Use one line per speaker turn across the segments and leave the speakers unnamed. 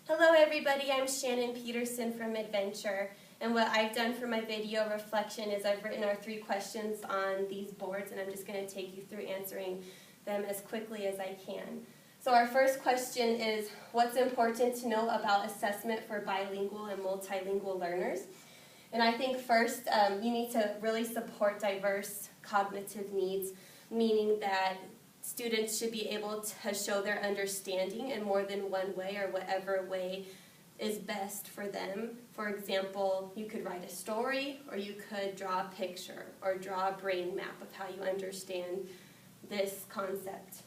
Hello everybody, I'm Shannon Peterson from Adventure, and what I've done for my video reflection is I've written our 3 questions on these boards, and I'm just going to take you through answering them as quickly as I can. So our first question is, what's important to know about assessment for bilingual and multilingual learners? And I think first, you need to really support diverse cognitive needs, meaning that students should be able to show their understanding in more than one way, or whatever way is best for them. For example, you could write a story, or you could draw a picture, or draw a brain map of how you understand this concept.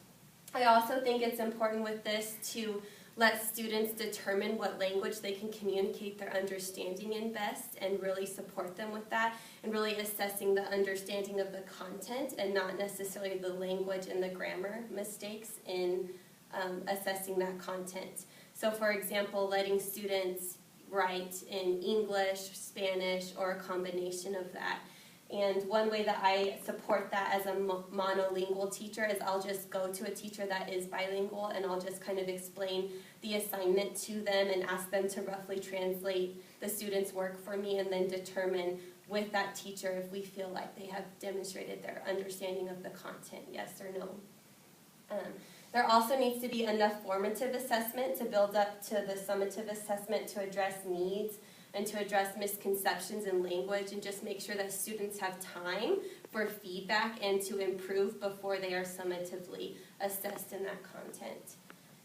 I also think it's important with this to let students determine what language they can communicate their understanding in best, and really support them with that, and really assessing the understanding of the content and not necessarily the language and the grammar mistakes in assessing that content. So for example, letting students write in English, Spanish, or a combination of that. And one way that I support that as a monolingual teacher is I'll just go to a teacher that is bilingual, and I'll just kind of explain the assignment to them and ask them to roughly translate the student's work for me, and then determine with that teacher if we feel like they have demonstrated their understanding of the content, yes or no. There also needs to be enough formative assessment to build up to the summative assessment to address needs and to address misconceptions in language, and just make sure that students have time for feedback and to improve before they are summatively assessed in that content.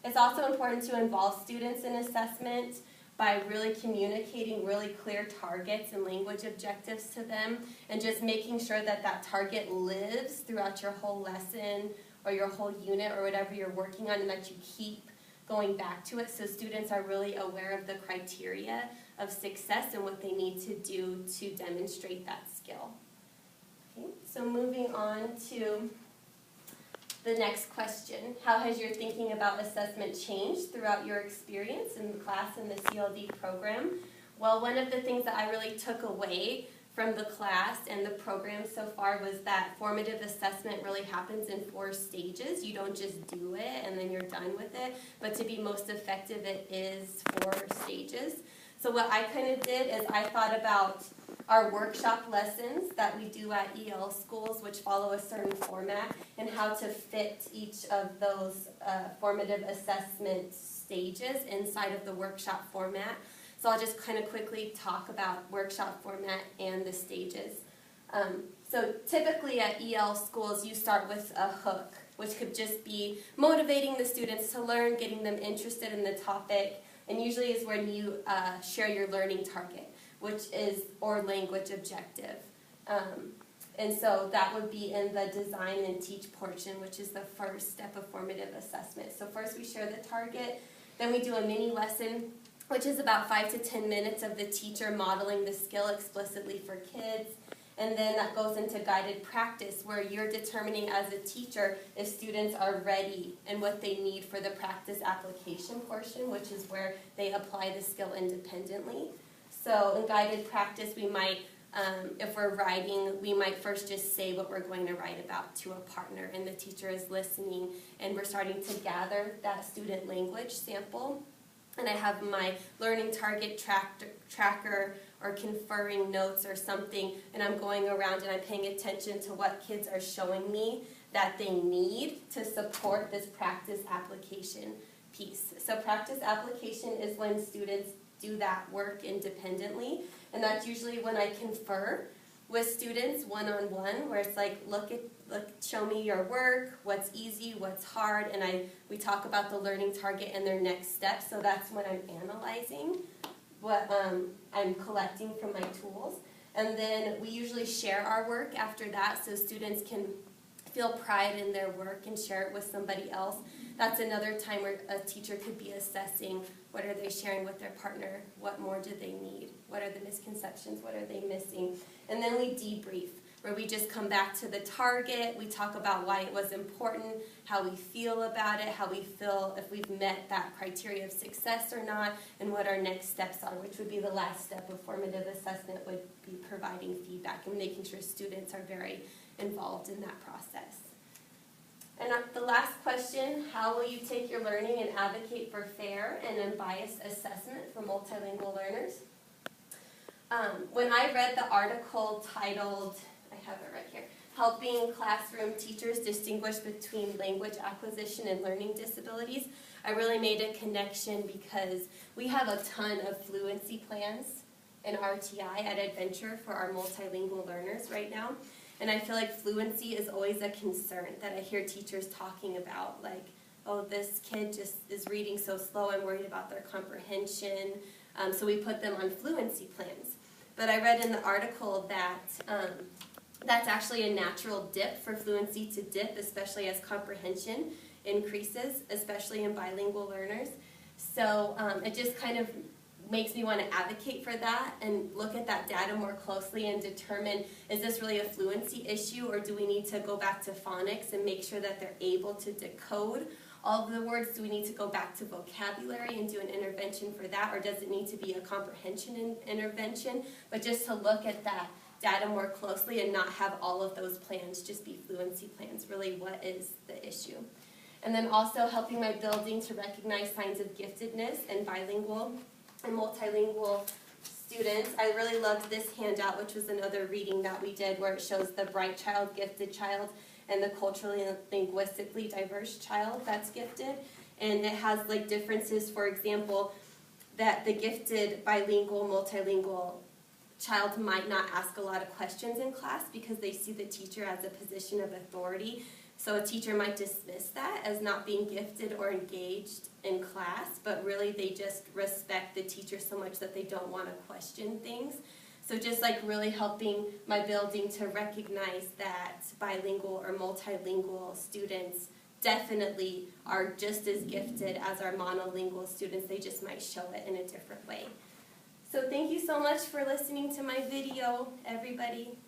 It's also important to involve students in assessment by really communicating really clear targets and language objectives to them, and just making sure that that target lives throughout your whole lesson or your whole unit or whatever you're working on, and that you keep going back to it, so students are really aware of the criteria of success and what they need to do to demonstrate that skill. Okay, so moving on to the next question. How has your thinking about assessment changed throughout your experience in the class in the CLDE program? Well, one of the things that I really took away from the class and the program so far was that formative assessment really happens in 4 stages. You don't just do it and then you're done with it, but to be most effective it is 4 stages. So what I kind of did is I thought about our workshop lessons that we do at EL schools, which follow a certain format, and how to fit each of those formative assessment stages inside of the workshop format. So I'll just kind of quickly talk about workshop format and the stages. So typically at EL schools, you start with a hook, which could just be motivating the students to learn, getting them interested in the topic, and usually is when you share your learning target, which is, or language objective. And so that would be in the design and teach portion, which is the first step of formative assessment. So first we share the target, then we do a mini lesson, which is about 5 to 10 minutes of the teacher modeling the skill explicitly for kids. And then that goes into guided practice, where you're determining as a teacher if students are ready and what they need for the practice application portion, which is where they apply the skill independently. So in guided practice, we might, if we're writing, we might first just say what we're going to write about to a partner, and the teacher is listening, and we're starting to gather that student language sample. And I have my learning target tracker or conferring notes or something, and I'm going around and I'm paying attention to what kids are showing me that they need to support this practice application piece. So practice application is when students do that work independently, and that's usually when I confer with students one-on-one, where it's like, look, show me your work, what's easy, what's hard, and we talk about the learning target and their next steps. So that's when I'm analyzing what I'm collecting from my tools. And then we usually share our work after that, so students can feel pride in their work and share it with somebody else. That's another time where a teacher could be assessing what are they sharing with their partner, what more do they need, what are the misconceptions, what are they missing. And then we debrief, where we just come back to the target, we talk about why it was important, how we feel about it, how we feel if we've met that criteria of success or not, and what our next steps are, which would be the last step of formative assessment, would be providing feedback and making sure students are very involved in that process. And the last question, how will you take your learning and advocate for fair and unbiased assessment for multilingual learners? When I read the article titled, I have it right here, Helping Classroom Teachers Distinguish Between Language Acquisition and Learning Disabilities, I really made a connection because we have a ton of fluency plans in RTI at Adventure for our multilingual learners right now. And I feel like fluency is always a concern that I hear teachers talking about, like, oh, this kid just is reading so slow, I'm worried about their comprehension. So we put them on fluency plans. But I read in the article that that's actually a natural dip for fluency to dip, especially as comprehension increases, especially in bilingual learners. So it just kind of makes me want to advocate for that and look at that data more closely and determine, is this really a fluency issue, or do we need to go back to phonics and make sure that they're able to decode all of the words? Do we need to go back to vocabulary and do an intervention for that, or does it need to be a comprehension intervention? But just to look at that data more closely and not have all of those plans just be fluency plans. Really, what is the issue? And then also helping my building to recognize signs of giftedness in bilingual and multilingual students. I really loved this handout, which was another reading that we did, where it shows the bright child, gifted child, and the culturally and linguistically diverse child that's gifted. And it has like differences, for example, that the gifted bilingual, multilingual child might not ask a lot of questions in class because they see the teacher as a position of authority. So a teacher might dismiss that as not being gifted or engaged in class, but really they just respect the teacher so much that they don't want to question things. So just like really helping my building to recognize that bilingual or multilingual students definitely are just as gifted as our monolingual students. They just might show it in a different way. So thank you so much for listening to my video, everybody.